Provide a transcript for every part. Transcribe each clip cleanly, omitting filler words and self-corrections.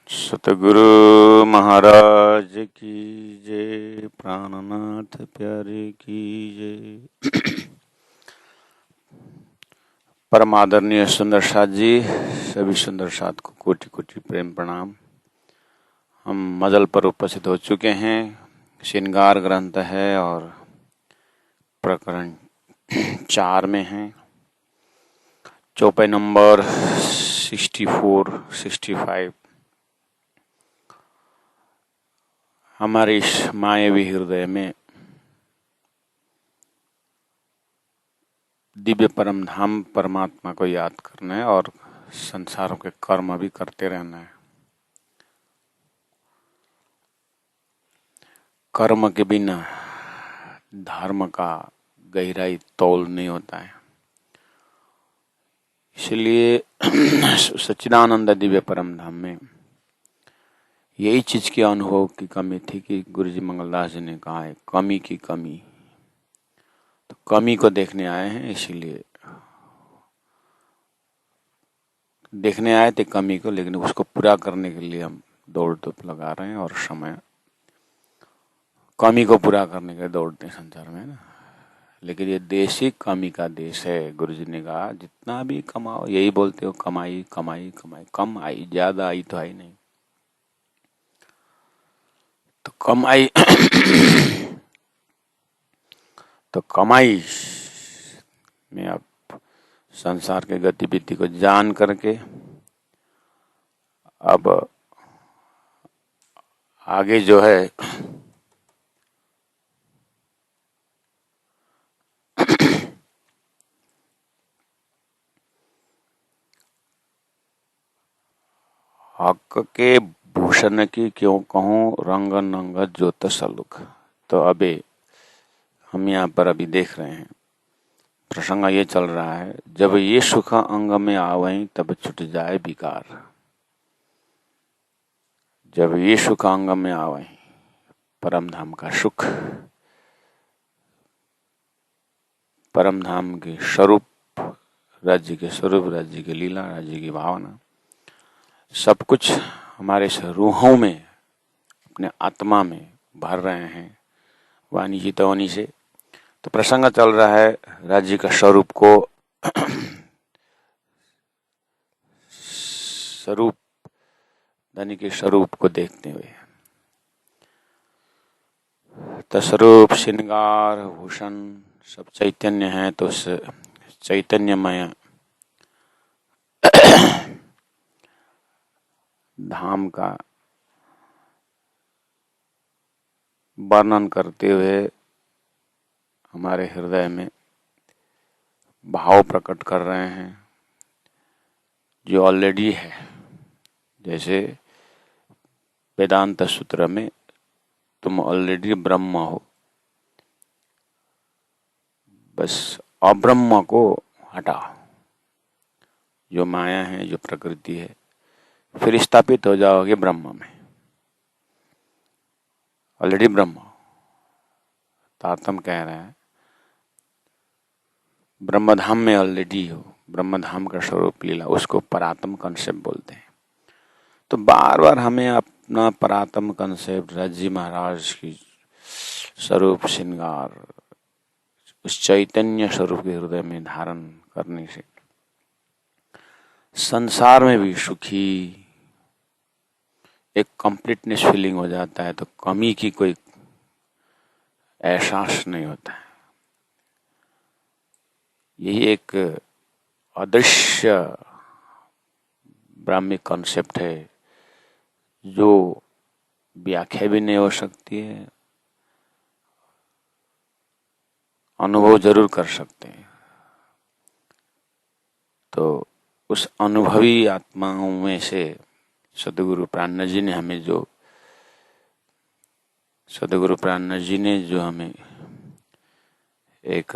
सतगुरु महाराज की जय। प्राणनाथ प्यारे की जय। परम आदरणीय सुंदर साथ जी, सभी सुंदर साथ को कोटि कोटि प्रेम प्रणाम। हम मजल पर उपस्थित हो चुके हैं। श्रृंगार ग्रंथ है और प्रकरण 4 में है। चौपाई नंबर 64, 65। हमारे इस मायावी हृदय में दिव्य परम धाम परमात्मा को याद करना है और संसारों के कर्म भी करते रहना है। कर्म के बिना धर्म का गहराई तौल नहीं होता है। इसलिए सच्चिदानंद दिव्य परम धाम में यही चीज के अनुभव की कमी थी कि गुरुजी मंगलदास जी ने कहा है कमी की कमी। तो कमी को देखने आए हैं, इसीलिए देखने आए थे कमी को, लेकिन उसको पूरा करने के लिए हम दौड़ धूप लगा रहे हैं और समय कमी को पूरा करने के लिए दौड़ते हैं संसार में ना। लेकिन ये देश ही कमी का देश है। गुरुजी ने कहा जितना भी कमाओ, यही बोलते हो कमाई कमाई कमाई, कम आई ज्यादा आई तो आई नहीं। तो कमाई तो कमाई में आप संसार के गतिविधि को जान करके अब आगे जो है हक के भूषण की क्यों कहूँ रंग नंग जोत सलुक। तो अबे हम यहाँ पर अभी देख रहे हैं, प्रसंग ये चल रहा है, जब ये सुख अंग में आवहीं तब छुट जाए विकार। जब ये सुख अंग में आवहीं, परम धाम का सुख, परम धाम के स्वरूप, राज्य के स्वरूप, राज्य की लीला, राज्य की भावना, सब कुछ हमारे रूहों में, अपने आत्मा में भर रहे हैं वाणी चितवनी से। तो प्रसंग चल रहा है राज्य का स्वरूप को स्वरूप धनी के स्वरूप को देखते हुए, तस्वरूप श्रृंगार भूषण सब चैतन्य है। तो उस चैतन्यमय धाम का वर्णन करते हुए हमारे हृदय में भाव प्रकट कर रहे हैं जो ऑलरेडी है। जैसे वेदांत सूत्र में तुम ऑलरेडी ब्रह्म हो, बस अब्रह्म को हटाओ, जो माया है, जो प्रकृति है, फिर स्थापित हो जाओगे ब्रह्म में। ऑलरेडी ब्रह्म तारतम कह रहा है, ब्रह्मधाम में ऑलरेडी हो। ब्रह्मधाम का स्वरूप लीला, उसको परात्म कंसेप्ट बोलते हैं। तो बार बार हमें अपना परात्म कंसेप्ट राज्य महाराज की स्वरूप श्रृंगार, उस चैतन्य स्वरूप के हृदय में धारण करने से संसार में भी सुखी एक कंप्लीटनेस फीलिंग हो जाता है। तो कमी की कोई एहसास नहीं होता है। यही एक अदृश्य ब्राह्मिक कॉन्सेप्ट है जो व्याख्या भी नहीं हो सकती है, अनुभव जरूर कर सकते हैं। तो उस अनुभवी आत्माओं में से सदगुरु प्राणनाथ जी ने हमें एक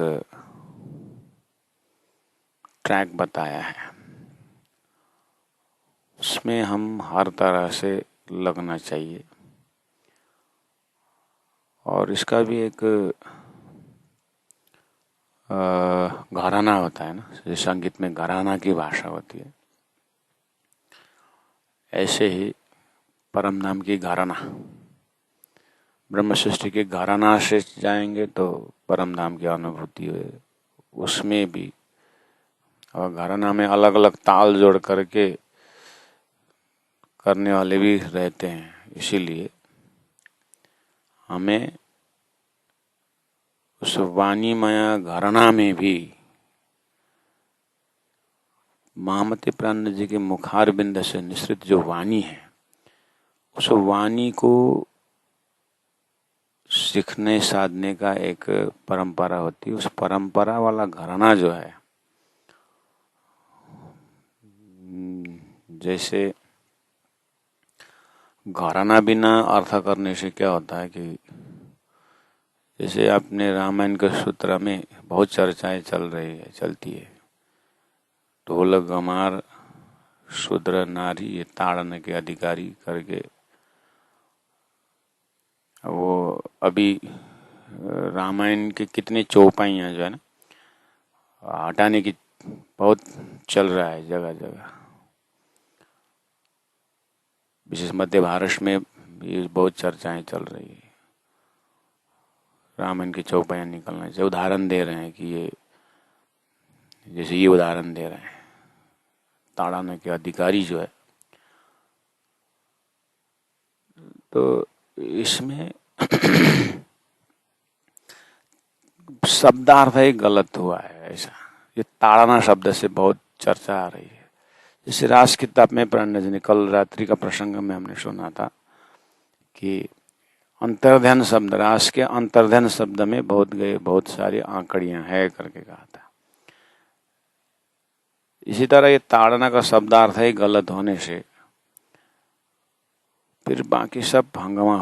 ट्रैक बताया है, उसमें हम हर तरह से लगना चाहिए। और इसका भी एक घराना होता है ना, जैसे संगीत में घराना की भाषा होती है, ऐसे ही परम धाम की घराना, ब्रह्म सृष्टि के घराना से जाएंगे तो परम धाम की अनुभूति है। उसमें भी और घराना में अलग अलग ताल जोड़ करके करने वाले भी रहते हैं, इसीलिए हमें उस वाणीमय घराना में भी महामती प्राणनाथ जी के मुखार बिंद से निसृत जो वाणी है, उस वाणी को सीखने साधने का एक परंपरा होती है। उस परंपरा वाला घराना जो है, जैसे घराना बिना अर्थ करने से क्या होता है कि जैसे आपने रामायण के सूत्र में बहुत चर्चाएं चलती है, ढोल गमार शूद्र नारी ये ताड़ने के अधिकारी करके, वो अभी रामायण के कितने चौपाइयाँ जो है ना हटाने की बहुत चल रहा है जगह जगह, विशेष मध्य भारत में भी बहुत चर्चाएं चल रही है। रामायण की चौपाइयाँ निकलना चाहिए, उदाहरण दे रहे हैं कि ये जैसे ये उदाहरण दे रहे हैं, ताड़ाने के अधिकारी जो है, तो इसमें शब्दार्थ ही गलत हुआ है। ऐसा ये ताड़ना शब्द से बहुत चर्चा आ रही है। जैसे रास किताब में प्राणनाथ जी ने कल रात्रि का प्रसंग में हमने सुना था कि अंतर्ध्यान शब्द, रास के अंतर्ध्यान शब्द में बहुत सारी आंकड़ियां है करके कहा था। इसी तरह ये ताड़ना का शब्दार्थ ही गलत होने से फिर बाकी सब हंगामा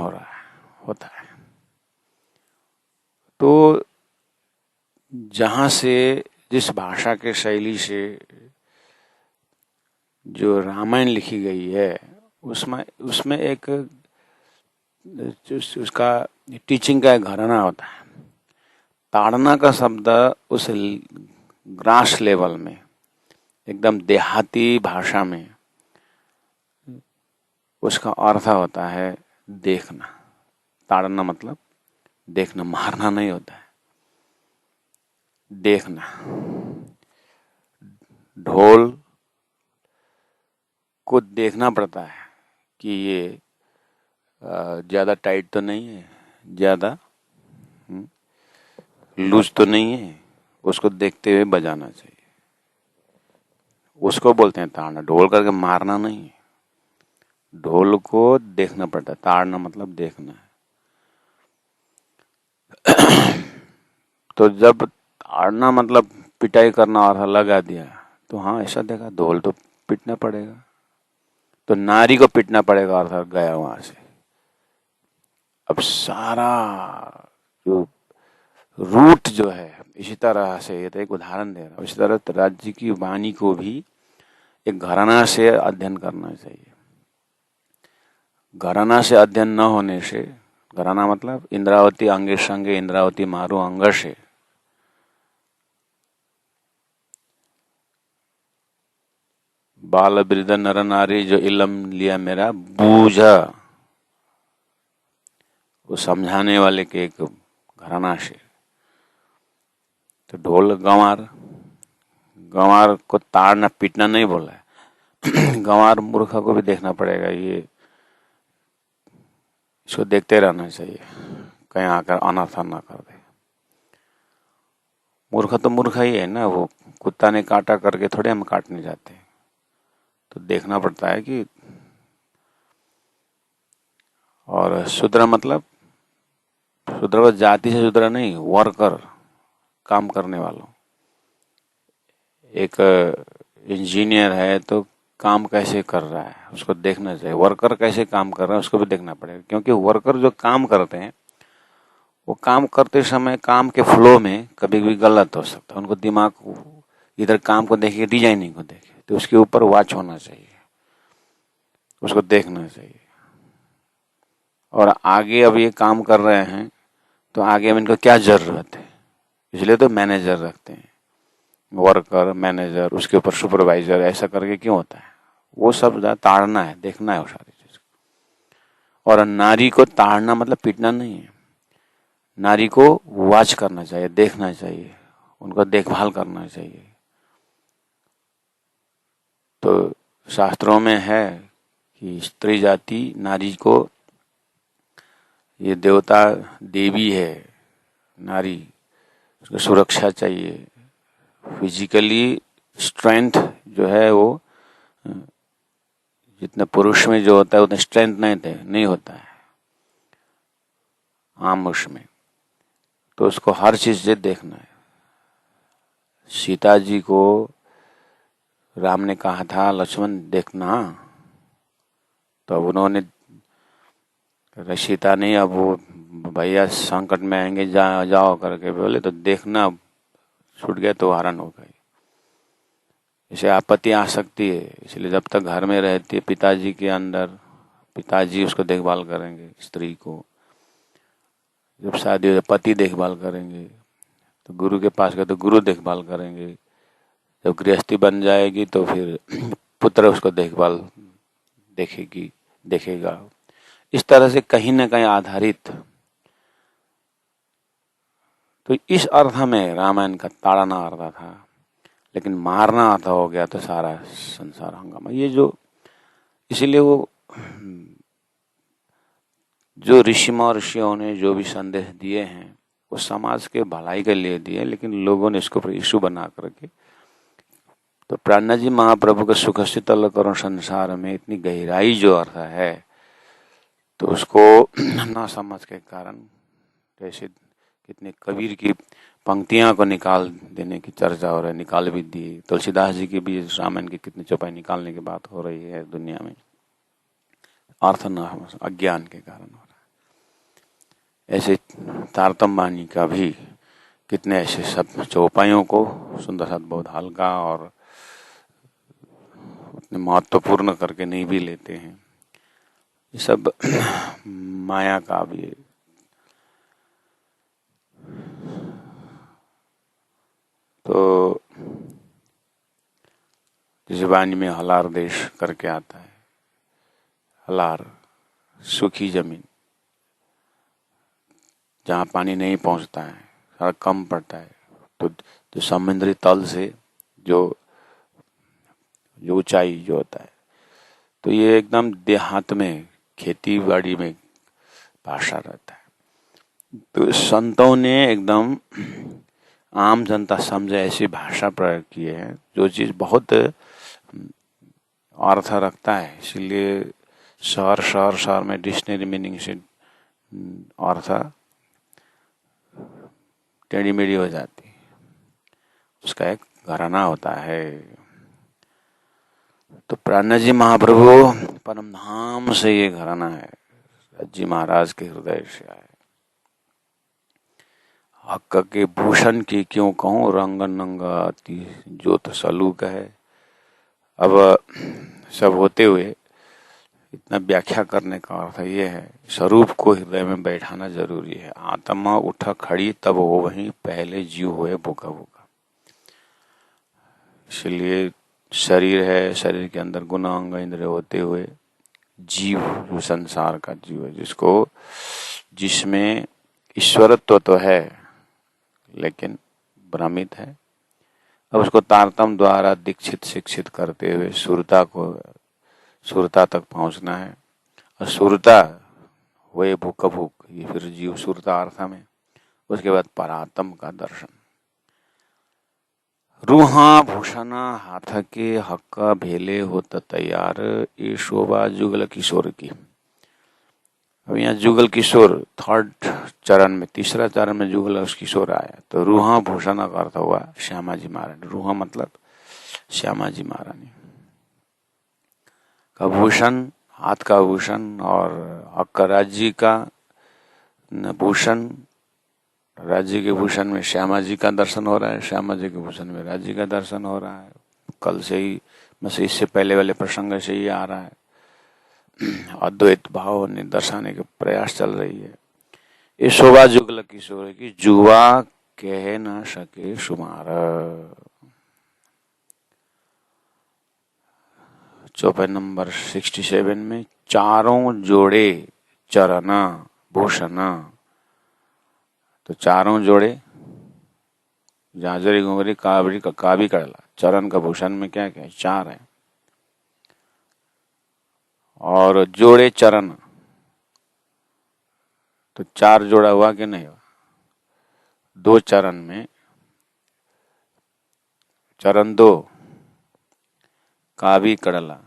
होता है। तो जहां से जिस भाषा के शैली से जो रामायण लिखी गई है, उसमें एक उसका टीचिंग का एक घराना होता है। ताड़ना का शब्द उस ग्रास लेवल में, एकदम देहाती भाषा में, उसका अर्थ होता है देखना। ताड़ना मतलब देखना, मारना नहीं होता है, देखना। ढोल को देखना पड़ता है कि ये ज्यादा टाइट तो नहीं है, ज्यादा लूज तो नहीं है, उसको देखते हुए बजाना चाहिए। उसको बोलते हैं ताड़ना। ढोल करके मारना नहीं है, ढोल को देखना पड़ता है। ताड़ना मतलब देखना है। तो जब ताड़ना मतलब पिटाई करना और लगा दिया, तो हाँ ऐसा देखा, ढोल तो पीटना पड़ेगा, तो नारी को पीटना पड़ेगा और गया वहां से। अब सारा जो रूट जो है, इसी तरह से ये तो एक उदाहरण दे रहा हूं, इसी तरह राज्य की वाणी को भी एक घराना से अध्ययन करना चाहिए। घराना से अध्ययन न होने से, घराना मतलब इंद्रावती अंगे संगे इंद्रावती मारो अंग से, बाल वृद्ध नर नारी जो इलम लिया मेरा बूझा, वो समझाने वाले के एक घराना से। तो ढोल गंवार को ताड़ना पीटना नहीं बोला है। गंवार मूर्ख को भी देखना पड़ेगा, ये इसको देखते रहना चाहिए कहीं आकर अनर्थ ना कर दे। मूर्ख तो मूर्ख ही है ना, वो कुत्ता ने काटा करके थोड़े हम काटने जाते हैं। तो देखना पड़ता है कि, और शूद्र मतलब शूद्र जाति से शूद्र नहीं, वर्कर, काम करने वालों। एक इंजीनियर है तो काम कैसे कर रहा है उसको देखना चाहिए, वर्कर कैसे काम कर रहा है उसको भी देखना पड़ेगा। क्योंकि वर्कर जो काम करते हैं, वो काम करते समय काम के फ्लो में कभी भी गलत हो सकता है। उनको दिमाग इधर काम को देखे, डिजाइनिंग को देखे, तो उसके ऊपर वॉच होना चाहिए, उसको देखना चाहिए। और आगे अब ये काम कर रहे हैं तो आगे अब इनको क्या जरूरत है, इसलिए तो मैनेजर रखते हैं, वर्कर, मैनेजर, उसके ऊपर सुपरवाइजर, ऐसा करके क्यों होता है? वो सब ताड़ना है, देखना है वो सारी चीज। और नारी को ताड़ना मतलब पीटना नहीं है, नारी को वॉच करना चाहिए, देखना चाहिए, उनका देखभाल करना चाहिए। तो शास्त्रों में है कि स्त्री जाति नारी को, ये देवता देवी है नारी, उसको सुरक्षा चाहिए, फिजिकली स्ट्रेंथ जो है वो जितने पुरुष में जो होता है उतने स्ट्रेंथ नहीं होता है आम उसमें, तो उसको हर चीज से देखना है। सीता जी को राम ने कहा था लक्ष्मण देखना, तो अब उन्होंने, सीता नहीं, अब वो भैया संकट में आएंगे जाओ करके बोले, तो देखना छूट गया तो हरण हो गई। इसे आपत्ति आ सकती है, इसलिए जब तक घर में रहती है पिताजी के अंदर, पिताजी उसको देखभाल करेंगे स्त्री को, जब शादी हो पति देखभाल करेंगे, तो गुरु के पास गए तो गुरु देखभाल करेंगे, जब गृहस्थी बन जाएगी तो फिर पुत्र उसको देखभाल देखेगा। इस तरह से कहीं न कहीं आधारित। तो इस अर्थ में रामायण का ताड़ना अर्थ था, लेकिन मारना अर्थ हो गया तो सारा संसार हंगामा। ये जो, इसीलिए वो जो ऋषि महर्षियों ने जो भी संदेश दिए हैं वो समाज के भलाई के लिए दिए, लेकिन लोगों ने इसको इशू बना करके, तो प्राणनाथ जी महाप्रभु का सुख शीतल करो संसार में इतनी गहराई जो अर्थ है, तो उसको ना समझ के कारण जैसे कितने कबीर की पंक्तियां को निकाल देने की चर्चा हो रही है, निकाल भी दी। तुलसीदास जी की भी रामायण की कितनी चौपाई निकालने की बात हो रही है दुनिया में, अर्थ न अज्ञान के कारण हो रहा है। ऐसे तारतम्य का भी कितने ऐसे सब चौपाइयों को सुंदर साथ बहुत हल्का और उतने महत्वपूर्ण करके नहीं भी लेते हैं। ये सब माया का भी तो जैसे वाणी में हलार देश करके आता है, हलार सूखी जमीन जहाँ पानी नहीं पहुँचता है, थोड़ा कम पड़ता है, तो समुद्री तल से जो ऊंचाई जो होता है, तो ये एकदम देहात में खेती बाड़ी में भाषा रहता है। तो संतों ने एकदम आम जनता समझे ऐसी भाषा प्रयोग किए हैं जो चीज बहुत अर्थ रखता है, इसीलिए शहर में डिक्शनरी मीनिंग से अर्थ टेढ़ी मेढ़ी हो जाती, उसका एक घराना होता है। तो प्राणनाथ जी महाप्रभु परम धाम से ये घराना है, जी महाराज के हृदय से आए। हक के भूषण की क्यों कहूँ, रंग नंग अति ज्योत सलूक है। अब सब होते हुए इतना व्याख्या करने का अर्थ ये है, स्वरूप को हृदय में बैठाना जरूरी है। आत्मा उठा खड़ी तब वो वहीं पहले जीव हुए भूखा भूखा। इसलिए शरीर है, शरीर के अंदर गुण अंग इंद्रिय होते हुए जीव जो संसार का जीव है, जिसमें ईश्वरत्व तो है लेकिन भ्रमित है। अब उसको तारतम्य द्वारा दीक्षित शिक्षित करते हुए सुरता तक पहुंचना है। और सुरता हुए भूख भूख, ये फिर जीव सुरता अर्थ में। उसके बाद परात्म का दर्शन। रूहा भूषण हाथ के हक भेले होत तैयार, ये शोभा जुगल किशोर की। अब यहाँ जुगल किशोर थर्ड चरण में, तीसरा चरण में जुगल किशोर आया, तो रूहा भूषण का अर्थ हुआ श्यामा जी महारानी। रूहा मतलब श्यामा जी महारानी का भूषण, हाथ का भूषण, और हक राज्य का भूषण। राज्य के भूषण में श्यामा जी का दर्शन हो रहा है, श्यामा जी के भूषण में राज्य का दर्शन हो रहा है। कल से ही बस इससे पहले वाले प्रसंग से ही आ रहा है, अद्वैत भाव दर्शाने के प्रयास चल रही है। ये शोभा जुगल किशोर की, जुआ कह न सके शुमार। चौपाई नंबर 67 में चारों जोड़े चरण भूषण, तो चारों जोड़े झांझरी घुंघरी काबरी का काबी कड़ला। चरण का भूषण में क्या क्या है? चार है। और जोड़े चरण, तो चार जोड़ा हुआ कि नहीं हुआ? दो चरण में चरण दो, काबी कड़ला,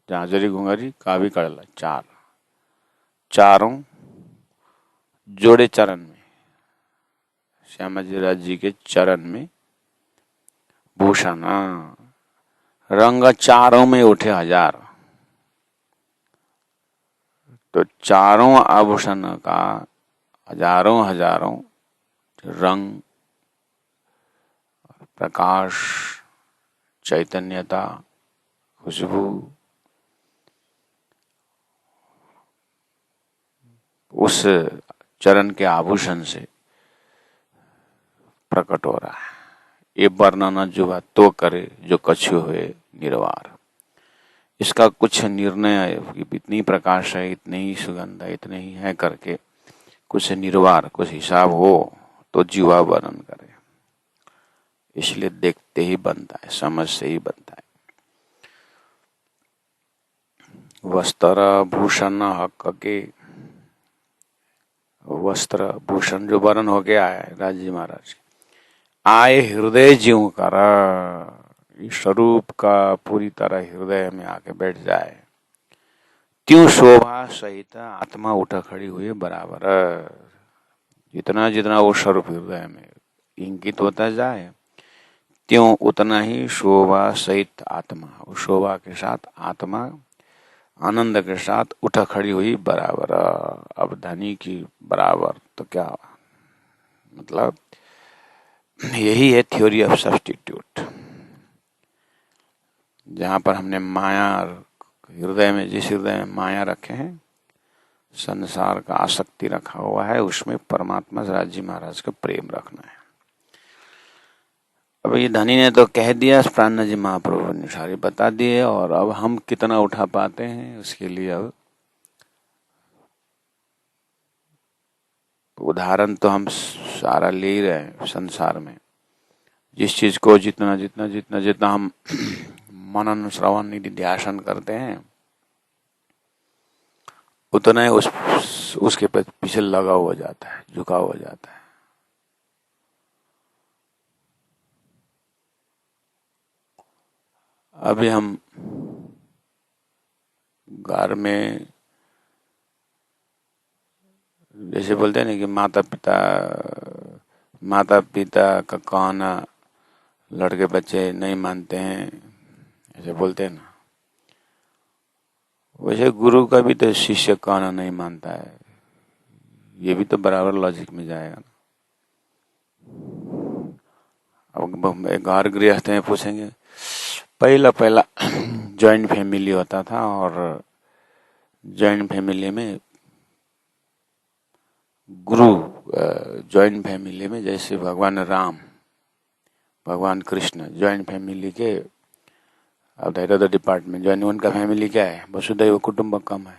झांझरी घुंघरी काबी कड़ला, चार। चारों जोड़े चरण में, श्यामाजी जी के चरण में भूषण, रंग चारों में उठे हजार। तो चारों आभूषण का हजारों हजारों रंग, प्रकाश, चैतन्यता, खुशबू उस चरण के आभूषण से प्रकट हो रहा है। ये वर्णन जो तो करे जो कछु हुए निर्वार। इसका कुछ निर्णय है कि इतनी प्रकाश है, इतनी ही सुगंध है, इतने ही है करके कुछ निर्वार, कुछ हिसाब हो तो जीवा वर्णन करे। इसलिए देखते ही बनता है, समझ से ही बनता है। वस्त्र भूषण हक के, वस्त्र भूषण जो वर्ण हो गया है राजी महाराज, आए हृदय जीव कर, इस स्वरूप का पूरी तरह हृदय में आके बैठ जाए। त्यों शोभा सहित आत्मा उठा खड़ी हुई बराबर। जितना जितना वो स्वरूप हृदय में इंगित होता जाए, त्यों उतना ही शोभा सहित आत्मा, उस शोभा के साथ आत्मा आनंद के साथ उठा खड़ी हुई बराबर। अब धनी की बराबर तो क्या मतलब, यही है थ्योरी ऑफ सब्स्टिट्यूट। जहां पर हमने माया हृदय में, जिस हृदय में माया रखे हैं, संसार का आसक्ति रखा हुआ है, उसमें परमात्मा राजी महाराज का प्रेम रखना है। अब ये धनी ने तो कह दिया, प्राण जी महाप्रभु ने सारी बता दिए, और अब हम कितना उठा पाते हैं उसके लिए अब उदाहरण तो हम सारा ले ही रहे हैं। संसार में जिस चीज को जितना जितना जितना जितना हम मनन श्रवण निधि ध्यान करते हैं, उतना ही उसके पीछे लगा हुआ जाता है, झुका हुआ जाता है। अभी हम घर में जैसे बोलते हैं ना कि माता पिता का कहना लड़के बच्चे नहीं मानते हैं, ऐसे बोलते हैं ना, वैसे गुरु का भी तो शिष्य कहना नहीं मानता है। ये भी तो बराबर लॉजिक में जाएगा ना। अब घर गृहस्थ में पूछेंगे, पहला जॉइंट फैमिली होता था, और जॉइंट फैमिली में गुरु, जॉइंट फैमिली में जैसे भगवान राम, भगवान कृष्ण जॉइंट फैमिली के, अब द डिपार्टमेंट जॉइंट, उनका फैमिली क्या है? वसुदैव कुटुंबकम है।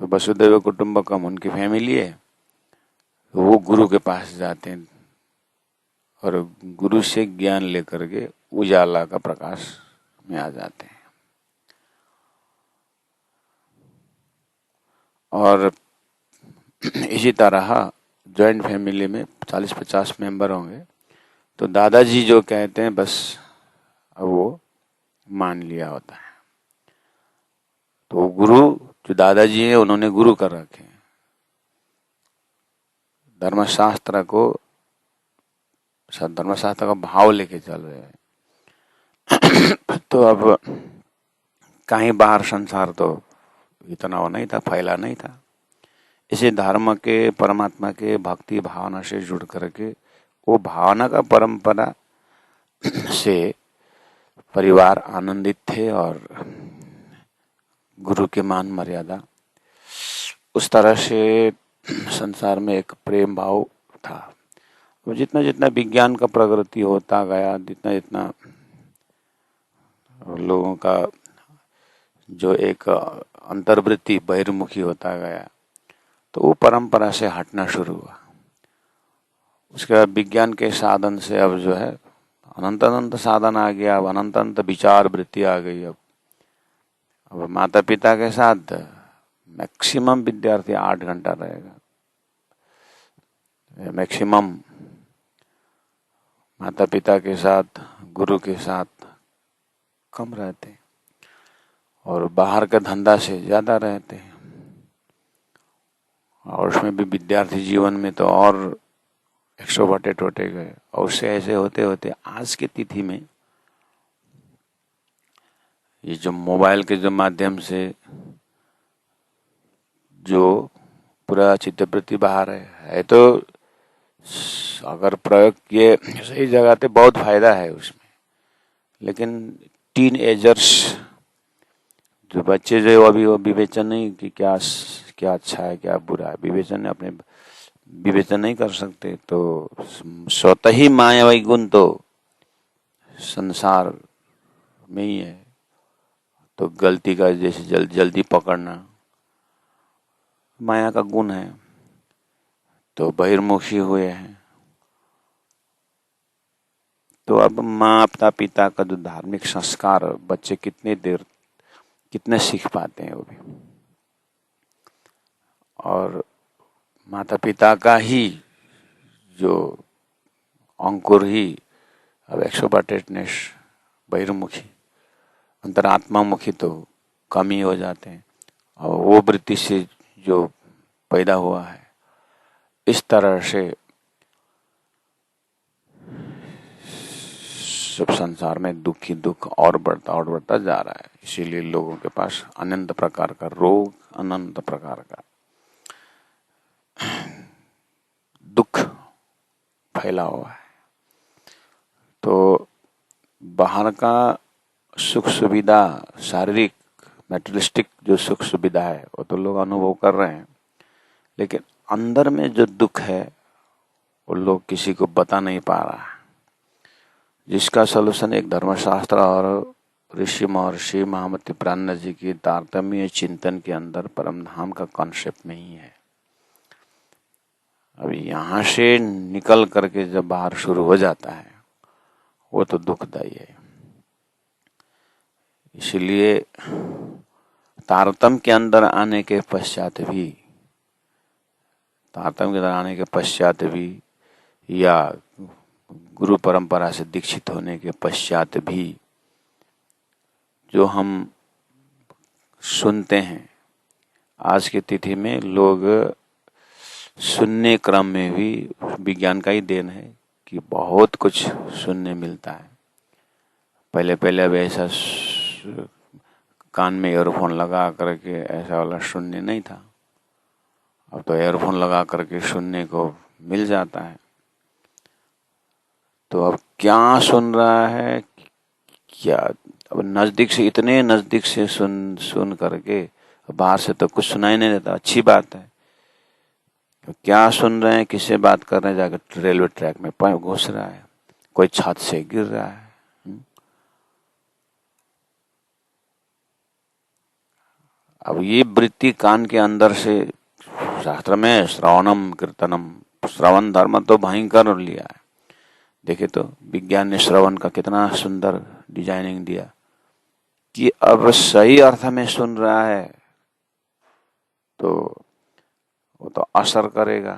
तो वसुदैव कुटुंबकम उनकी फैमिली है, तो वो गुरु के पास जाते हैं और गुरु से ज्ञान लेकर के उजाला का प्रकाश में आ जाते हैं। और इसी तरह जॉइंट फैमिली में 40-50 मेंबर होंगे, तो दादाजी जो कहते हैं बस अब वो मान लिया होता है। तो गुरु जो दादाजी हैं उन्होंने गुरु कर रखे हैं, धर्मशास्त्र का भाव लेके चल रहे हैं। तो अब कहीं बाहर संसार तो इतना वो नहीं था, फैला नहीं था। इसे धर्म के, परमात्मा के भक्ति भावना से जुड़ करके वो भावना का परंपरा से परिवार आनंदित थे, और गुरु के मान मर्यादा उस तरह से संसार में एक प्रेम भाव था। तो जितना जितना विज्ञान का प्रगति होता गया, जितना जितना लोगों का जो एक अंतर्वृत्ति बहिर्मुखी होता गया, तो वो परंपरा से हटना शुरू हुआ। उसके बाद विज्ञान के साधन से अब जो है अनंत अनंत साधन आ गया, अब अनंत अनंत विचार वृत्ति आ गई। अब माता पिता के साथ मैक्सिमम विद्यार्थी 8 घंटा रहेगा, मैक्सिमम माता पिता के साथ गुरु के साथ कम रहते हैं और बाहर का धंधा से ज्यादा रहते हैं। और उसमें भी विद्यार्थी जीवन में तो और एक्स्ट्रोवर्टेड होते गए, और उससे ऐसे होते होते आज की तिथि में ये जो मोबाइल के जो माध्यम से जो पूरा चित्तवृत्ति बाहर है तो अगर प्रयोग किए सही जगह पे बहुत फायदा है उसमें। लेकिन टीन एजर्स जो बच्चे जो अभी वो विवेचन नहीं कि क्या अच्छा है क्या बुरा है, विवेचन नहीं कर सकते, तो स्वतः ही मायावी गुण तो संसार में ही है। तो गलती का जैसे जल्दी पकड़ना माया का गुण है, तो बहिर्मुखी हुए हैं। तो अब माता पिता का जो धार्मिक संस्कार बच्चे कितने सीख पाते हैं वो भी, और माता पिता का ही जो अंकुर ही अब एक्स्ट्रोवर्टेडनेस बहिर्मुखी अंतरात्मामुखी तो कम ही हो जाते हैं, और वो वृत्ति से जो पैदा हुआ है इस तरह से सब संसार में दुख ही दुख और बढ़ता जा रहा है। इसीलिए लोगों के पास अनंत प्रकार का रोग, अनंत प्रकार का दुख फैला हुआ है। तो बाहर का सुख सुविधा, शारीरिक मेटेरियलिस्टिक जो सुख सुविधा है वो तो लोग अनुभव कर रहे हैं, लेकिन अंदर में जो दुख है वो लोग किसी को बता नहीं पा रहा है, जिसका सलूशन एक धर्मशास्त्र और ऋषि महर्षि महामति प्राणनाथ जी की तारतम्य चिंतन के अंदर परम धाम का कॉन्सेप्ट नहीं है। अब यहाँ से निकल करके जब बाहर शुरू हो जाता है वो तो दुखदायी है। इसलिए तारतम्य के अंदर आने के पश्चात भी या गुरु परंपरा से दीक्षित होने के पश्चात भी जो हम सुनते हैं, आज की तिथि में लोग सुनने क्रम में भी विज्ञान का ही देन है कि बहुत कुछ सुनने मिलता है। पहले अब ऐसा कान में ईयरफोन लगा करके ऐसा वाला सुनने नहीं था, अब तो ईयरफोन लगा करके सुनने को मिल जाता है। तो अब क्या सुन रहा है, क्या अब नजदीक से, इतने नजदीक से सुन करके बाहर से तो कुछ सुनाई नहीं देता, अच्छी बात है। तो क्या सुन रहे हैं, किससे बात कर रहे हैं, जाकर रेलवे ट्रैक में पैर घुस रहा है, कोई छत से गिर रहा है। अब ये वृत्ति कान के अंदर से, शास्त्र में श्रवणम कीर्तनम, श्रवण धर्म तो भयंकर लिया है। देखे तो विज्ञान ने श्रवण का कितना सुंदर डिजाइनिंग दिया कि अब सही अर्थ में सुन रहा है तो वो तो असर करेगा।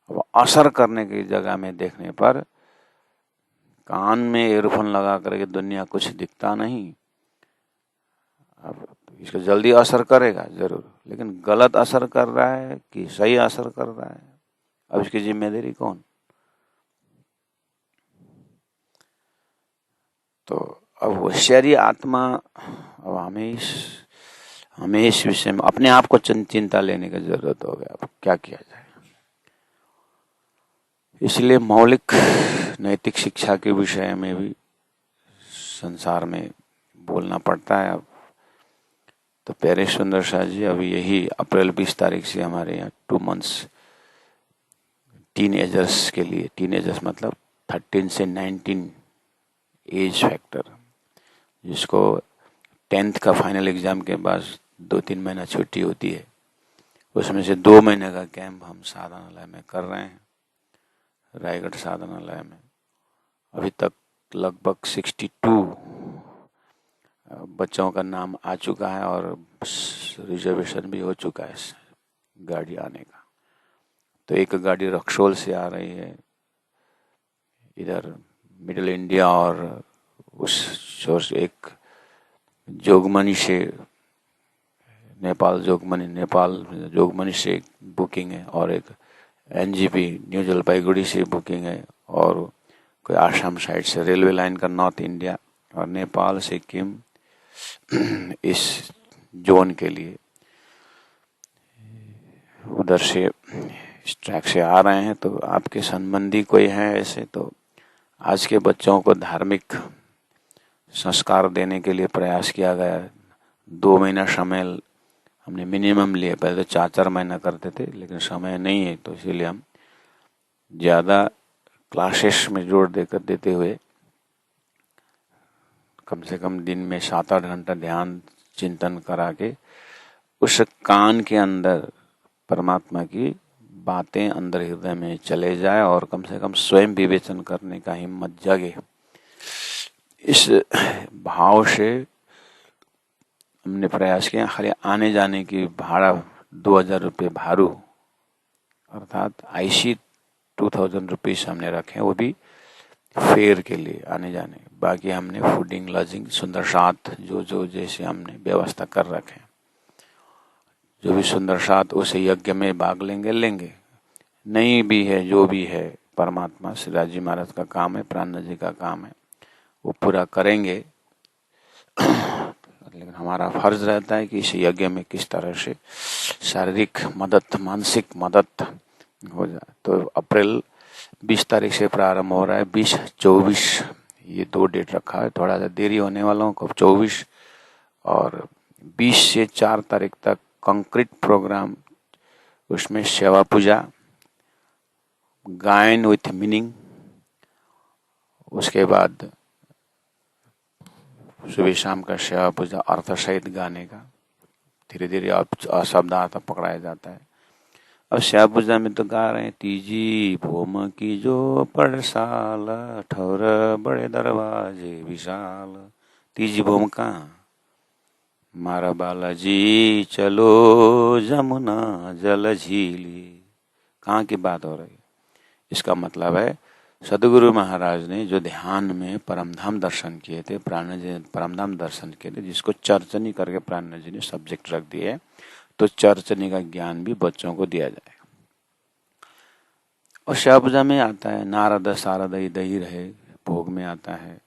अब असर करने की जगह में देखने पर कान में ईयरफोन लगा करके दुनिया कुछ दिखता नहीं। अब इसका जल्दी असर करेगा जरूर, लेकिन गलत असर कर रहा है कि सही असर कर रहा है, अब इसकी जिम्मेदारी कौन? तो अब होशियारी आत्मा, अब हमें इस विषय में अपने आप को चिंता लेने की जरूरत हो गया। अब क्या किया जाए? इसलिए मौलिक नैतिक शिक्षा के विषय में भी संसार में बोलना पड़ता है। अब तो प्यारे सुंदर शाह जी, अभी यही अप्रैल 20 तारीख से हमारे यहाँ 2 मंथ्स टीनएजर्स के लिए, टीनएजर्स मतलब 13 से 19 एज फैक्टर, जिसको 10th का फाइनल एग्जाम के बाद 2-3 महीना छुट्टी होती है, उसमें से 2 महीने का कैंप हम साधनालय में कर रहे हैं, रायगढ़ साधनालय में। अभी तक लगभग 62 बच्चों का नाम आ चुका है और रिजर्वेशन भी हो चुका है गाड़ी आने का। तो एक गाड़ी रक्सौल से आ रही है इधर मिडिल इंडिया, और उस छोर से एक जोगमनी से नेपाल जोगमनी से बुकिंग है, और एक एनजीपी न्यू जलपाईगुड़ी से बुकिंग है, और कोई आसाम साइड से रेलवे लाइन का नॉर्थ इंडिया, और नेपाल सिक्किम इस जोन के लिए उधर से इस ट्रैक से आ रहे हैं। तो आपके संबंधी कोई है ऐसे, तो आज के बच्चों को धार्मिक संस्कार देने के लिए प्रयास किया गया। 2 महीना समय हमने मिनिमम लिया, पहले तो 4-4 महीना करते थे, लेकिन समय नहीं है तो इसीलिए हम ज़्यादा क्लासेस में जोर देते हुए कम से कम दिन में 7-8 घंटा ध्यान चिंतन करा के उस कान के अंदर परमात्मा की बातें अंदर हृदय में चले जाए और कम से कम स्वयं विवेचन करने का हिम्मत जगे। इस भाव से हमने प्रयास किया। खाली आने जाने की भाड़ा 2000 रुपये भारू, अर्थात IC 2000 रुपीज हमने रखे, वो भी फेयर के लिए आने जाने। बाकी हमने फूडिंग लॉजिंग सुंदर साथ जो जैसे हमने व्यवस्था कर रखे। जो भी सुंदर साथ उस यज्ञ में भाग लेंगे, नहीं भी है जो भी है परमात्मा श्री राजी महाराज का काम है, प्राण जी का काम है, वो पूरा करेंगे। लेकिन हमारा फर्ज रहता है कि इस यज्ञ में किस तरह से शारीरिक मदद, मानसिक मदद हो जाए। तो अप्रैल 20 तारीख से प्रारंभ हो रहा है, 20-24 ये 2 डेट रखा है। थोड़ा सा देरी होने वालों को 24 और 20 से 4 तारीख तक कंक्रीट प्रोग्राम, उसमें सेवा पूजा, गायन विथ मीनिंग, उसके बाद सुबह शाम का सेवा पूजा अर्थ सहित गाने का, धीरे धीरे शब्दार्थ पकड़ाया जाता है। अब सेवा पूजा में तो गा रहे हैं, तीजी भोम की जो पड़साल, ठौर बड़े दरवाजे विशाल। तीजी भोम कहाँ? मारा बालाजी चलो जमुना जल झीली। कहाँ की बात हो रही है? इसका मतलब है सदगुरु महाराज ने जो ध्यान में परमधाम दर्शन किए थे, परमधाम दर्शन किए थे, जिसको चर्चनी करके प्राण जी ने सब्जेक्ट रख दिए, तो चर्चनी का ज्ञान भी बच्चों को दिया जाएगा। और सेवा पूजा में आता है नारद सारद दही रहे, भोग में आता है,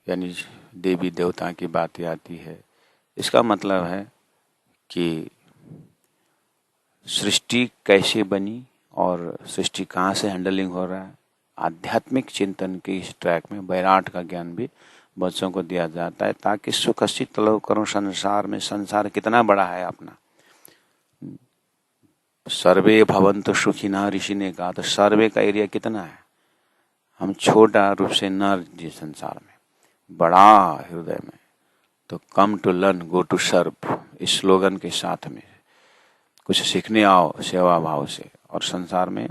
यानी देवी देवता की बातें आती है। इसका मतलब है कि सृष्टि कैसे बनी और सृष्टि कहाँ से हैंडलिंग हो रहा है। आध्यात्मिक चिंतन के इस ट्रैक में वैराट का ज्ञान भी बच्चों को दिया जाता है, ताकि सुख शीतल करो संसार में। संसार कितना बड़ा है अपना। सर्वे भवन्तु सुखिनः ऋषि ने कहा, तो सर्वे का एरिया कितना है? हम छोटा रूप से न जी संसार में, बड़ा हृदय में। तो come to learn go to serve, इस स्लोगन के साथ में कुछ सीखने आओ सेवा भाव से। और संसार में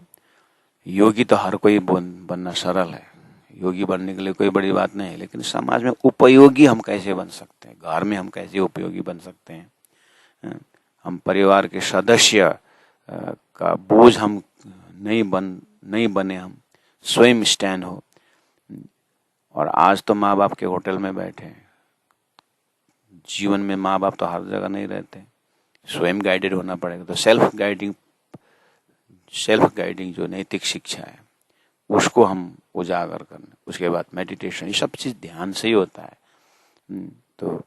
योगी तो हर कोई बनना सरल है, योगी बनने के लिए कोई बड़ी बात नहीं है, लेकिन समाज में उपयोगी हम कैसे बन सकते हैं, घर में हम कैसे उपयोगी बन सकते हैं, हम परिवार के सदस्य का बोझ हम नहीं बने, हम स्वयं स्टैंड हो। और आज तो माँ बाप के होटल में बैठे हैं, जीवन में माँ बाप तो हर जगह नहीं रहते, स्वयं गाइडेड होना पड़ेगा। तो सेल्फ गाइडिंग जो नैतिक शिक्षा है उसको हम उजागर करना, उसके बाद मेडिटेशन, ये सब चीज ध्यान से ही होता है। तो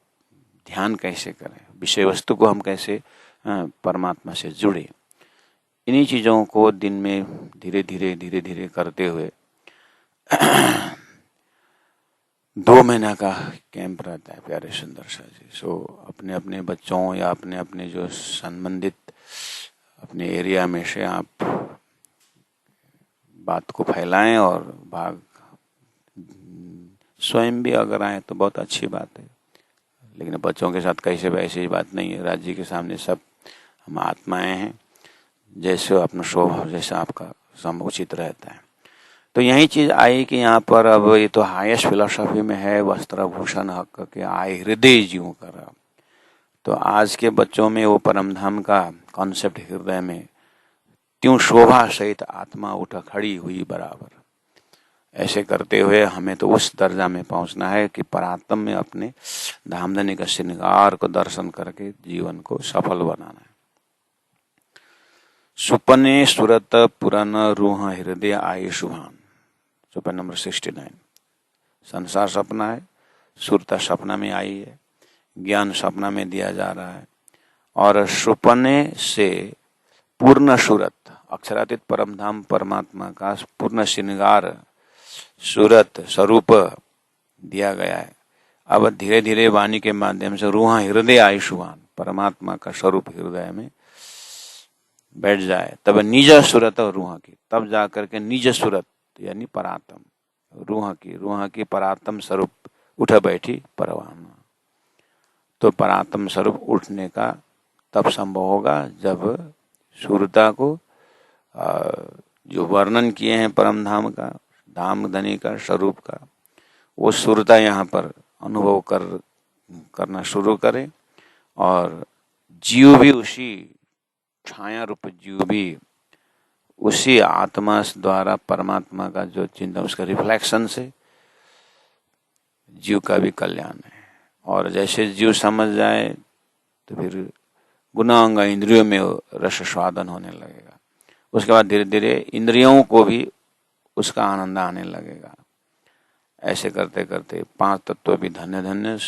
ध्यान कैसे करें, विषय वस्तु को हम कैसे परमात्मा से जुड़े, इन्हीं चीजों को दिन में धीरे धीरे करते हुए 2 महीना का कैंप रहता है प्यारे सुंदर सा जी। सो अपने अपने बच्चों या अपने अपने जो संबंधित अपने एरिया में से आप बात को फैलाएं, और भाग स्वयं भी अगर आए तो बहुत अच्छी बात है, लेकिन बच्चों के साथ कैसे वैसे ही बात नहीं है। राज्य के सामने सब हम आत्माएं हैं, जैसे अपना स्वभाव जैसा आपका समुचित रहता है। तो यही चीज आई कि यहाँ पर अब ये तो हाईएस्ट फिलोसॉफी में है, वस्त्रभूषण हक के आए हृदय जीव कर। तो आज के बच्चों में वो परम धाम का कॉन्सेप्ट हृदय में त्यों शोभा सहित आत्मा उठ खड़ी हुई बराबर। ऐसे करते हुए हमें तो उस दर्जा में पहुंचना है कि परात्म में अपने धामधनी का श्रृंगार को दर्शन करके जीवन को सफल बनाना है। सुपने सुरत पुरान रूह हृदय आये शुभान, सुपन नंबर 69। संसार सपना है, सुरता सपना में आई है, ज्ञान सपना में दिया जा रहा है, और सुपने से पूर्ण सूरत अक्षरातीत परम धाम परमात्मा का पूर्ण श्रृंगार सूरत स्वरूप दिया गया है। अब धीरे धीरे वाणी के माध्यम से रूह हृदय आयुष्मान परमात्मा का स्वरूप हृदय में बैठ जाए, तब निज सूरत और रूह की, तब जाकर के निज सूरत यानी परात्म रूह की परात्म स्वरूप उठ बैठी परवाना। तो परात्म स्वरूप उठने का तब संभव होगा जब सूरता को जो वर्णन किए हैं परम धाम का, धाम धनी का, स्वरूप का, वो सूरता यहाँ पर अनुभव करना शुरू करे, और जीव भी उसी छाया रूप जीव भी उसी आत्मा द्वारा परमात्मा का जो चिंतन, उसका रिफ्लेक्शन से जीव का भी कल्याण है। और जैसे जीव समझ जाए तो फिर गुणांग इंद्रियों में रस स्वादन होने लगेगा। उसके बाद धीरे धीरे इंद्रियों को भी उसका आनंद आने लगेगा। ऐसे करते करते पांच तत्व भी धन्य धन्य,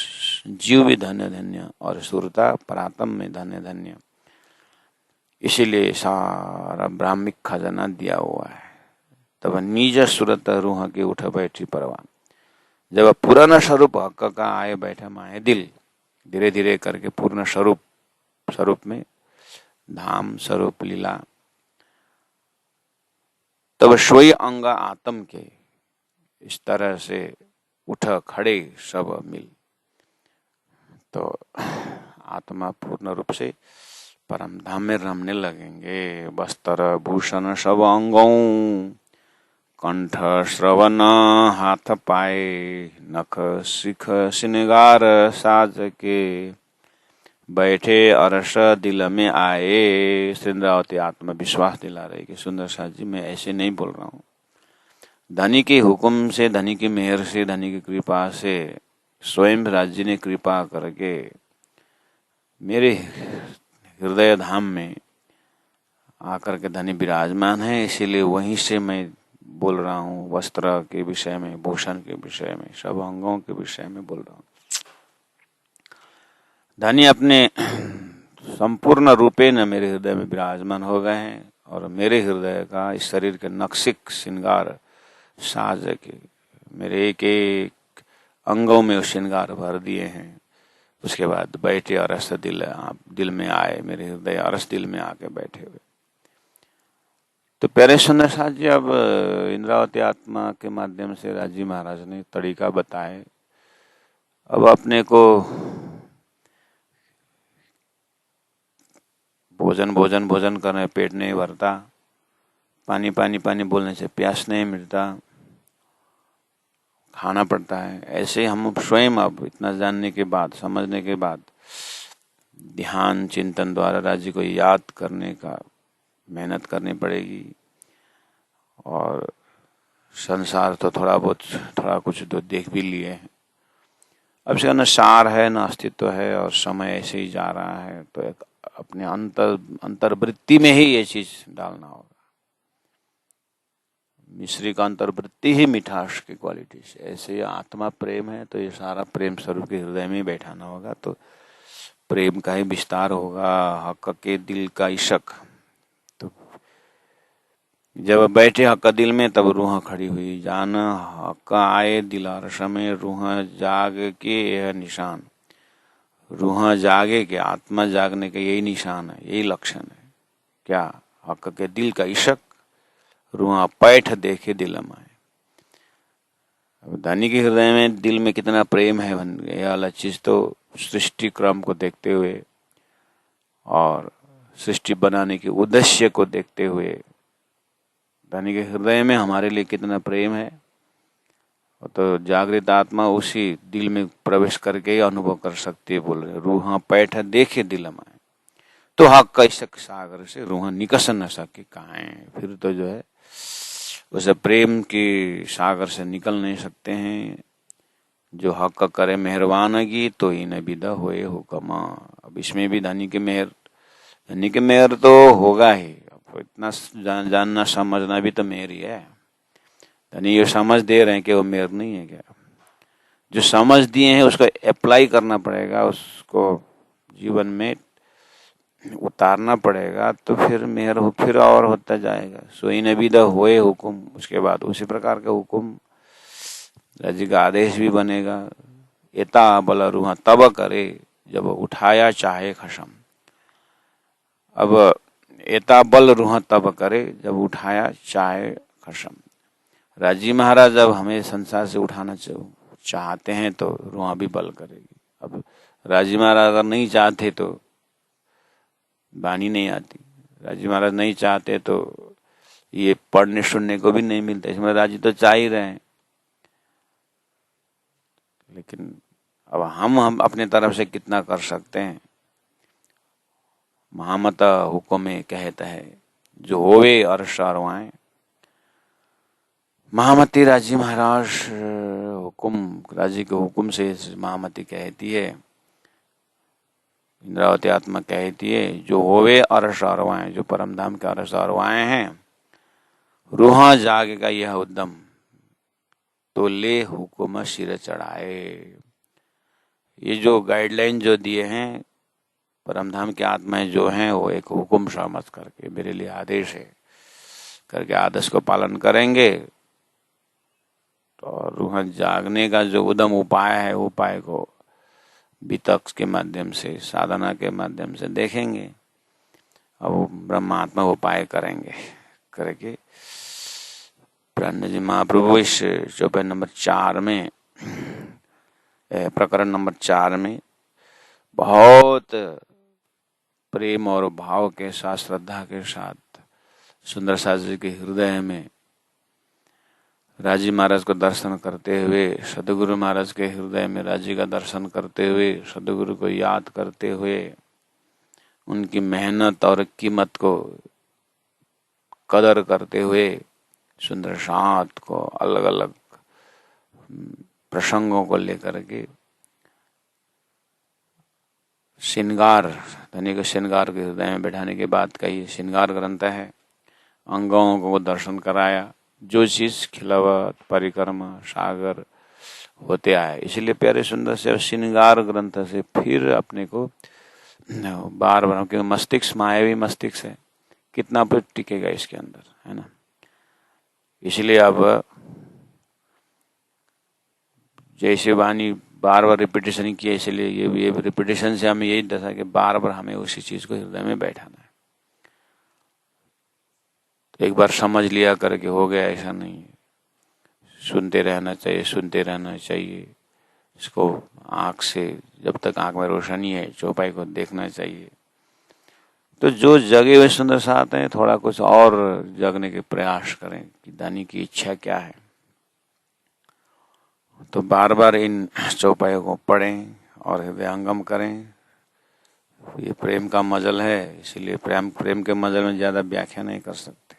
जीव भी धन्य धन्य, और सूरता परात्म में धन्य धन्य। इसीलिए सारा ब्राह्मिक खजाना दिया हुआ है। तब निज सूरत रूह के उठ बैठी परवान। जब पुराना स्वरूप हक का आए बैठे माए दिल, धीरे धीरे करके पूर्ण स्वरूप में धाम स्वरूप लीला, तब स्वयं अंग आत्म के इस तरह से उठ खड़े सब मिल। तो आत्मा पूर्ण रूप से परम धाम में रमने लगेंगे। वस्त्र भूषण सब अंगों, कंठ श्रवण हाथ पाए, नख शिख श्रृंगार साज के, बैठे अरस दिल में आए। श्रृंगावती आत्मविश्वास दिला रही कि सुंदर साथ जी मैं ऐसे नहीं बोल रहा हूँ, धनी के हुक्म से, धनी की मेहर से, धनी की कृपा से, स्वयं राज्य ने कृपा करके मेरे हृदय धाम में आकर के धनी विराजमान है, इसीलिए वहीं से मैं बोल रहा हूँ। वस्त्र के विषय में, भूषण के विषय में, सब अंगों के विषय में बोल रहा हूँ। धनी अपने संपूर्ण रूपे न मेरे हृदय में विराजमान हो गए हैं, और मेरे हृदय का इस शरीर के नक्शिक श्रृंगार साज के मेरे एक एक अंगों में श्रृंगार भर दिए हैं। उसके बाद बैठे अरस दिल में आए, मेरे हृदय अरस दिल में आके बैठे हुए। तो प्यारे सुंदर साथ जी, अब इंद्रावती आत्मा के माध्यम से राजी महाराज ने तरीका बताए। अब अपने को भोजन करने पेट नहीं भरता, पानी बोलने से प्यास नहीं मिलता, खाना पड़ता है। ऐसे हम स्वयं अब इतना जानने के बाद, समझने के बाद, ध्यान चिंतन द्वारा राज्य को याद करने का मेहनत करनी पड़ेगी। और संसार तो थोड़ा कुछ तो देख भी लिए हैं। अब से न सार है न अस्तित्व है, और समय ऐसे ही जा रहा है। तो एक अपने अंतर्वृत्ति में ही ये चीज डालना होगा। मिश्री का अंतर्वृत्ति ही मिठास की क्वालिटी से, ऐसे आत्मा प्रेम है तो ये सारा प्रेम स्वरूप के हृदय में बैठाना होगा। तो प्रेम का ही विस्तार होगा, हक के दिल का इशक। तो जब बैठे हक दिल में, तब रूह खड़ी हुई जान, हक आए दिल अरस में, रूह जाग के यह निशान। रूह जागे के, आत्मा जागने का यही निशान है, यही लक्षण है। क्या? हक के दिल का इशक, रूह पैठ देखे दिल माए। अब दानी के हृदय में, दिल में कितना प्रेम है, यह वाला चीज तो सृष्टि क्रम को देखते हुए और सृष्टि बनाने के उद्देश्य को देखते हुए दानी के हृदय में हमारे लिए कितना प्रेम है, तो जागृत आत्मा उसी दिल में प्रवेश करके ही अनुभव कर सकती है। बोल रहे रूहा पैठ देखे दिल में, तो हा कैसक सागर से रूहा निकस न सके कहाँ, फिर तो जो है उसे प्रेम के सागर से निकल नहीं सकते हैं। जो हक करे मेहरबानगी तो ही न विदा होए हुक्मा। अब इसमें भी धनी के मेहर तो होगा ही। अब इतना जानना समझना भी तो मेहर ही है। धनी ये समझ दे रहे हैं कि वो मेहर नहीं है क्या? जो समझ दिए हैं उसको अप्लाई करना पड़ेगा, उसको जीवन में उतारना पड़ेगा, तो फिर मेहर फिर और होता जाएगा। सोई नबी द होए हुकुम, उसके बाद उसी प्रकार का हुकुम राज्य का आदेश भी बनेगा। एता बल रूहा तब करे जब उठाया चाहे खशम। अब एता बल रूहा तब करे जब उठाया चाहे खशम। राजी महाराज जब हमें संसार से उठाना चाहते हैं तो रूहा भी बल करेगी। अब राजी महाराज अगर नहीं चाहते तो बानी नहीं आती। राजी महाराज नहीं चाहते तो ये पढ़ने सुनने को भी नहीं मिलता। इसमें राजी तो चाह ही रहे हैं, लेकिन अब हम अपने तरफ से कितना कर सकते हैं। महामत हुक्म कहता है जो होवे अर्श अरवाएं। महामती राजी महाराज राजी के हुक्म से महामती कहती है, इंद्रावती आत्मा कहती है जो होवे अरश अरवाएं, जो परम धाम के अरश अरवाएं हैं, रूहा जागेगा यह उद्यम तो ले हुक्म सिर चढ़ाए। ये जो गाइडलाइन जो दिए हैं परमधाम की आत्माएं जो हैं, वो एक हुक्म समझ करके मेरे लिए आदेश है करके आदेश को पालन करेंगे तो रूह जागने का जो उद्यम उपाय है, उपाय को वितक के माध्यम से, साधना के माध्यम से देखेंगे। अब ब्रह्मात्मा उपाय करेंगे करके ब्रह्म जी महाप्रभु इस चौपाई नंबर 4 में, प्रकरण नंबर 4 में बहुत प्रेम और भाव के साथ, श्रद्धा के साथ सुंदर शास्त्री के हृदय में राजी महाराज को दर्शन करते हुए, सदगुरु महाराज के हृदय में राजी का दर्शन करते हुए, सदगुरु को याद करते हुए, उनकी मेहनत और कीमत को कदर करते हुए, सुंदर साथ को अलग अलग प्रसंगों को लेकर के श्रृंगार, धनी को श्रृंगार के हृदय में बैठाने के बाद का ये श्रृंगार ग्रंथ है। अंगों को दर्शन कराया, जो चीज खिलावत परिक्रमा सागर होते आए। इसलिए प्यारे सुंदर से श्रृंगार ग्रंथ से फिर अपने को बार बार, क्योंकि मस्तिष्क मायावी मस्तिष्क है, कितना पर टिकेगा इसके अंदर, है ना। इसलिए अब जैसे वाणी बार बार रिपीटेशन किया, इसलिए ये रिपीटेशन से हमें यही दशा कि बार बार हमें उसी चीज को हृदय में बैठाना है। तो एक बार समझ लिया करके हो गया, ऐसा नहीं है। सुनते रहना चाहिए, सुनते रहना चाहिए। इसको आंख से, जब तक आंख में रोशनी है, चौपाई को देखना चाहिए। तो जो जगे हुए सुंदर साथ हैं, थोड़ा कुछ और जगने के प्रयास करें कि दानी की इच्छा क्या है। तो बार बार इन चौपाइयों को पढ़ें और हृदयंगम करें। ये प्रेम का मजल है, इसीलिए प्रेम के मजल में ज्यादा व्याख्या नहीं कर सकते।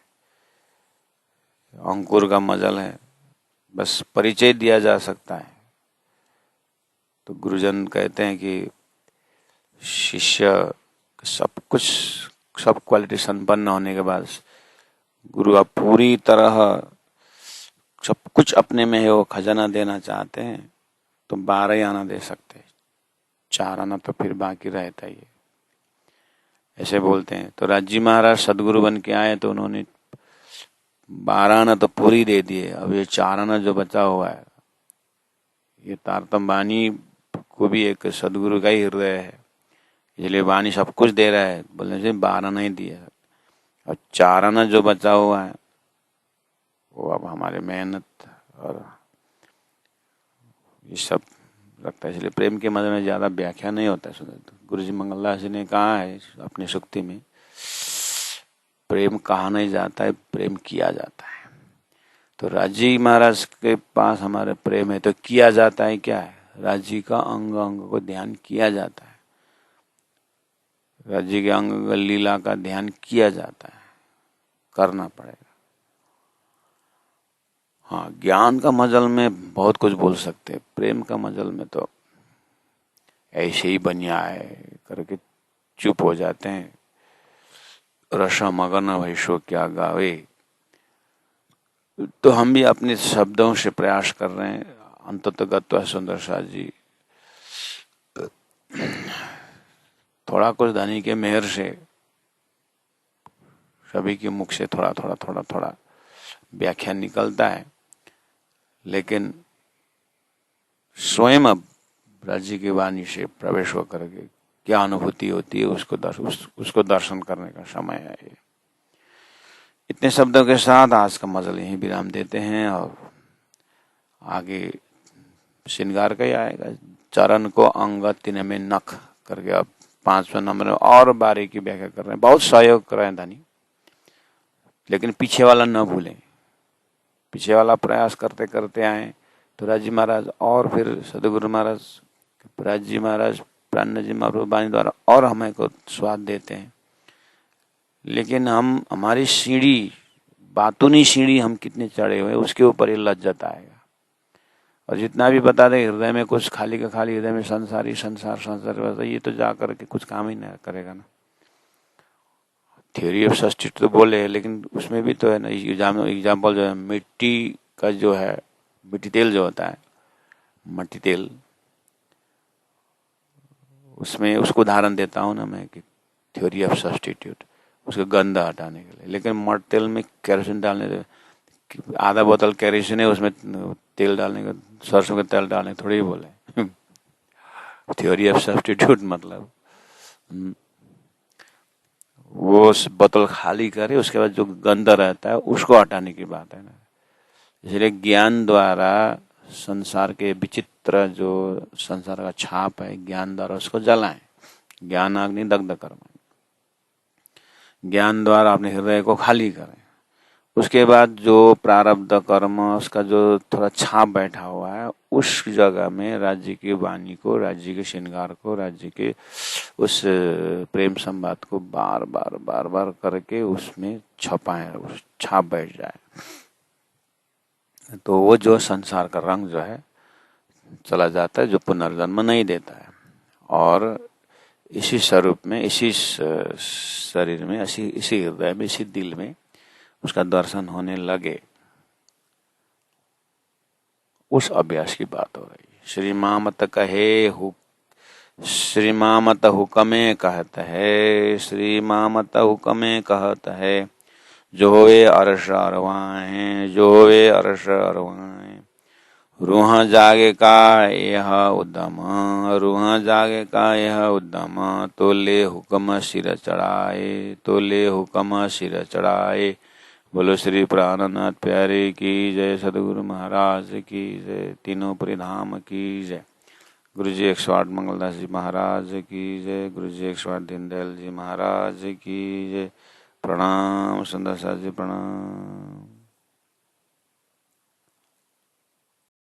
अंकुर का मजल है, बस परिचय दिया जा सकता है। तो गुरुजन कहते हैं कि शिष्य सब क्वालिटी संपन्न होने के बाद गुरु आप पूरी तरह सब कुछ अपने में है, वो खजाना देना चाहते हैं तो 12 आना दे सकते हैं, 4 आना तो फिर बाकी रहता ही है, ऐसे बोलते हैं। तो राजी महाराज सदगुरु बन के आए तो उन्होंने 12 आना तो पूरी दे दिए। अब ये 4 आना जो बचा हुआ है, ये तारतम वाणी को भी एक सदगुरु का ही हृदय है, इसलिए वाणी सब कुछ दे रहा है, बोलने से 12 नहीं दिया। और 4 आना जो बचा हुआ है वो अब हमारे मेहनत और ये सब रखता है। इसलिए प्रेम के मजे में ज्यादा व्याख्या नहीं होता है। गुरु जी मंगलदास जी ने कहा है अपनी सुक्ति में, प्रेम कहा नहीं जाता है, प्रेम किया जाता है। तो राजी महाराज के पास हमारे प्रेम है, तो किया जाता है क्या है? राजी का अंग अंग को ध्यान किया जाता है, राजी के अंग लीला का ध्यान किया जाता है, करना पड़ेगा। हाँ, ज्ञान का मजल में बहुत कुछ बोल सकते हैं, प्रेम का मजल में तो ऐसे ही बनिया है करके चुप हो जाते हैं। रसा मगन भैसो क्या गावे। तो हम भी अपने शब्दों से प्रयास कर रहे हैं। अंततगत सुंदर साथ जी थोड़ा कुछ धनी के मेहर से सभी के मुख से थोड़ा थोड़ा थोड़ा थोड़ा व्याख्या निकलता है, लेकिन स्वयं अब राज्य की वाणी से प्रवेश होकर के क्या अनुभूति होती है उसको दर्शन करने का समय है ये। इतने शब्दों के साथ आज का मजल यहीं विराम देते हैं और आगे श्रृंगार का ही आएगा। चरण को अंग तीन में नख करके अब 5वें नंबर में और बारीकी व्याख्या कर रहे हैं। बहुत सहयोग कर रहे हैं धनी, लेकिन पीछे वाला न भूलें। पीछे वाला प्रयास करते करते आए तो राजी महाराज और फिर सदगुरु महाराज, राजी महाराज, प्राण जी महाराज वाणी द्वारा और हमें को स्वाद देते हैं। लेकिन हम हमारी सीढ़ी, बातूनी सीढ़ी हम कितने चढ़े हुए उसके ऊपर ये लज्जत आएगा। और जितना भी बता दे हृदय में कुछ खाली का खाली, हृदय में संसारी संसार संसार, ये तो जा करके कुछ काम ही नहीं करेगा ना। थ्योरी ऑफ सब्स्टिट्यूट तो बोले, लेकिन उसमें भी तो है ना एग्जाम्पल जो है मिट्टी का जो है, मिट्टी तेल जो होता है, मट्टी तेल, उसमें उसको उदाहरण देता हूँ ना मैं कि थ्योरी ऑफ सब्स्टिट्यूट, उसका गंध हटाने के लिए। लेकिन मट्टी तेल में केरोसिन डालने से, आधा बोतल केरोसिन है उसमें तेल डालने का, सरसों का तेल डालने थोड़ी ही बोले। थ्योरी ऑफ सब्स्टिट्यूट मतलब वो बोतल खाली करे, उसके बाद जो गंध रहता है उसको हटाने की बात है ना। इसलिए ज्ञान द्वारा संसार के विचित्र जो संसार का छाप है, ज्ञान द्वारा उसको जलाएं। ज्ञान अग्नि दग्ध कर्म, ज्ञान द्वारा अपने हृदय को खाली करें। उसके बाद जो प्रारब्ध कर्म, उसका जो थोड़ा छाप बैठा हुआ है, उस जगह में राज्य की वाणी को, राज्य के श्रृंगार को, राज्य के उस प्रेम संवाद को बार बार बार बार करके उसमें छपाएं, उस छाप बैठ जाए। तो वो जो संसार का रंग जो है चला जाता है, जो पुनर्जन्म नहीं देता है, और इसी स्वरूप में, इसी शरीर में, इसी हृदय में, इसी दिल में उसका दर्शन होने लगे। उस अभ्यास की बात हो रही है। श्री मामत कहे श्री मामत हुक्मे कहत है, श्री मामत हुक्मे कहत है, जो होवे अर्श अरवाएं, जो होवे अर्श अरवाएं। रूह जागे का यह उद्यम, रूह जागे का यह उद्यम, तो ले हुक्म सिर चढ़ाए, तो ले हुक्म सिर चढ़ाए। बोलो श्री प्राणनाथ प्यारे की जय, सदगुरु महाराज की जय, तीनों परिधाम की जय। गुरु जी 108 मंगलदास जी महाराज की जय, गुरु जी 108 दीनदयाल जी महाराज की जय। प्रणाम सुंदर साथ जी, प्रणाम।